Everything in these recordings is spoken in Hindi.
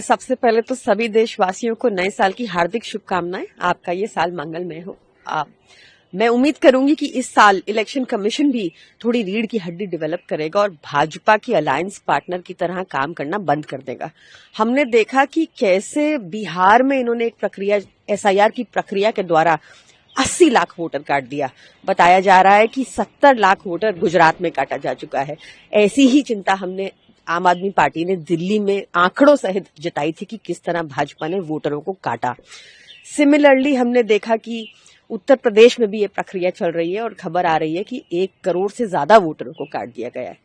सबसे पहले तो सभी देशवासियों को नए साल की हार्दिक शुभकामनाएं। आपका ये साल मंगलमय हो। मैं उम्मीद करूंगी कि इस साल इलेक्शन कमीशन भी थोड़ी रीढ़ की हड्डी डेवलप करेगा और भाजपा की अलायंस पार्टनर की तरह काम करना बंद कर देगा। हमने देखा कि कैसे बिहार में इन्होंने एक प्रक्रिया एसआईआर की प्रक्रिया के द्वारा 80 लाख वोटर काट दिया। बताया जा रहा है कि 70 लाख वोटर गुजरात में काटा जा चुका है। ऐसी ही चिंता हमने आम आदमी पार्टी ने दिल्ली में आंकड़ों सहित जताई थी कि किस तरह भाजपा ने वोटरों को काटा। सिमिलरली हमने देखा कि उत्तर प्रदेश में भी ये प्रक्रिया चल रही है और खबर आ रही है कि 1 करोड़ से ज्यादा वोटरों को काट दिया गया है।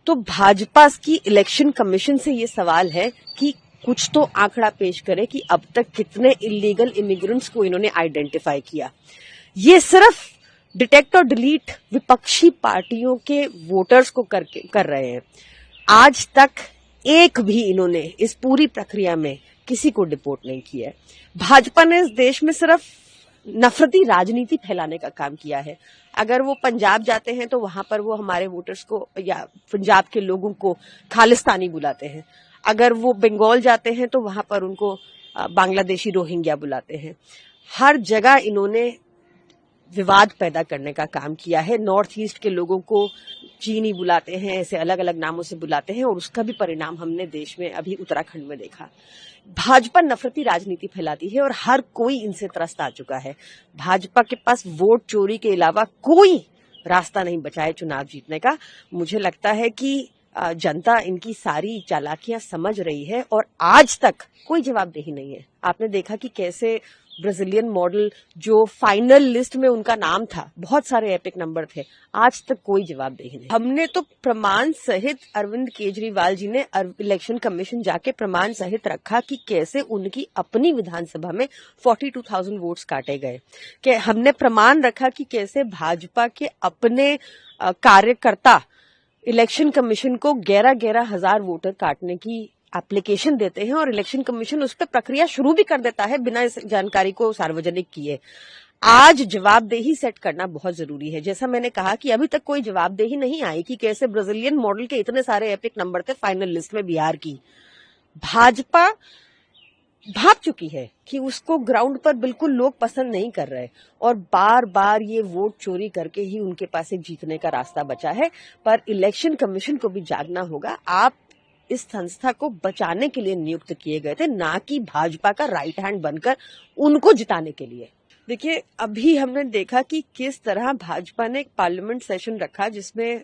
तो भाजपा की इलेक्शन कमीशन से ये सवाल है कि कुछ तो आंकड़ा पेश करे कि अब तक कितने इलीगल इमिग्रेंट्स को इन्होंने आइडेंटिफाई किया। ये सिर्फ डिटेक्ट और डिलीट विपक्षी पार्टियों के वोटर्स को कर रहे हैं। आज तक एक भी इन्होंने इस पूरी प्रक्रिया में किसी को डिपोर्ट नहीं किया है। भाजपा ने इस देश में सिर्फ नफरती राजनीति फैलाने का काम किया है। अगर वो पंजाब जाते हैं तो वहां पर वो हमारे वोटर्स को या पंजाब के लोगों को खालिस्तानी बुलाते हैं। अगर वो बंगाल जाते हैं तो वहां पर उनको बांग्लादेशी रोहिंग्या बुलाते हैं। हर जगह इन्होंने विवाद पैदा करने का काम किया है। नॉर्थ ईस्ट के लोगों को चीनी बुलाते हैं, ऐसे अलग अलग नामों से बुलाते हैं और उसका भी परिणाम हमने देश में अभी उत्तराखंड में देखा। भाजपा नफरती राजनीति फैलाती है और हर कोई इनसे त्रस्त आ चुका है। भाजपा के पास वोट चोरी के अलावा कोई रास्ता नहीं बचा है चुनाव जीतने का। मुझे लगता है कि जनता इनकी सारी चालाकियां समझ रही है और आज तक कोई जवाबदेही नहीं है। आपने देखा कि कैसे ब्राजीलियन मॉडल जो फाइनल लिस्ट में उनका नाम था, बहुत सारे एपिक नंबर थे, आज तक कोई जवाबदेही नहीं। हमने तो प्रमाण सहित अरविंद केजरीवाल जी ने इलेक्शन कमीशन जाके प्रमाण सहित रखा कि कैसे उनकी अपनी विधानसभा में 42,000 वोट्स काटे गए। कि हमने प्रमाण रखा कि कैसे भाजपा के अपने कार्यकर्ता इलेक्शन कमीशन को 11,000 हजार वोटर काटने की एप्लीकेशन देते हैं और इलेक्शन कमीशन उस पर प्रक्रिया शुरू भी कर देता है बिना इस जानकारी को सार्वजनिक किए। आज जवाबदेही सेट करना बहुत जरूरी है। जैसा मैंने कहा कि अभी तक कोई जवाबदेही नहीं आई कि कैसे ब्राजीलियन मॉडल के इतने सारे एपिक नंबर थे फाइनल लिस्ट में बिहार की। भाजपा भाग चुकी है कि उसको ग्राउंड पर बिल्कुल लोग पसंद नहीं कर रहे और बार बार ये वोट चोरी करके ही उनके पास एक जीतने का रास्ता बचा है। पर इलेक्शन कमीशन को भी जागना होगा। आप इस संस्था को बचाने के लिए नियुक्त किए गए थे, ना कि भाजपा का राइट हैंड बनकर उनको जिताने के लिए। देखिए, अभी हमने देखा कि किस तरह भाजपा ने एक पार्लियामेंट सेशन रखा जिसमें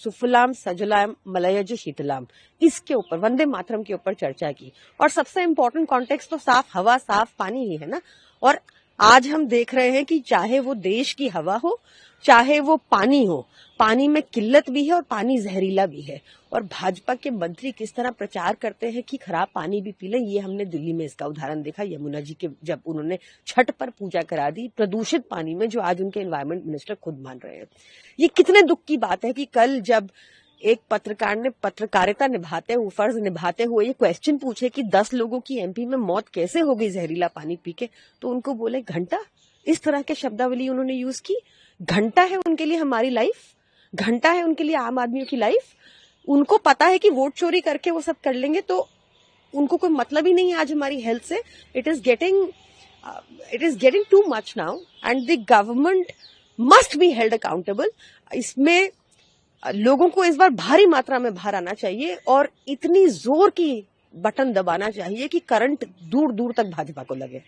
सुफलाम सजलाम मलयज शीतलाम इसके ऊपर, वंदे मातरम के ऊपर चर्चा की। और सबसे इम्पोर्टेंट कॉन्टेक्स्ट तो साफ हवा साफ पानी ही है ना। और आज हम देख रहे हैं कि चाहे वो देश की हवा हो चाहे वो पानी हो, पानी में किल्लत भी है और पानी जहरीला भी है। और भाजपा के मंत्री किस तरह प्रचार करते हैं कि खराब पानी भी पी लें। ये हमने दिल्ली में इसका उदाहरण देखा, यमुना जी के जब उन्होंने छठ पर पूजा करा दी प्रदूषित पानी में, जो आज उनके एनवायरमेंट मिनिस्टर खुद मान रहे हैं। ये कितने दुख की बात है कि कल जब एक पत्रकार ने पत्रकारिता निभाते हुए, फर्ज निभाते हुए ये क्वेश्चन पूछे कि 10 लोगों की एमपी में मौत कैसे हो गई जहरीला पानी पी के, तो उनको बोले घंटा। इस तरह के शब्दावली उन्होंने यूज की। घंटा है उनके लिए हमारी लाइफ, घंटा है उनके लिए आम आदमियों की लाइफ। उनको पता है कि वोट चोरी करके वो सब कर लेंगे, तो उनको कोई मतलब ही नहीं है आज हमारी हेल्थ से। It is getting too much now and the government must be held accountable. इसमें लोगों को इस बार भारी मात्रा में बाहर आना चाहिए और इतनी जोर की बटन दबाना चाहिए कि करंट दूर दूर तक भाजपा को लगे।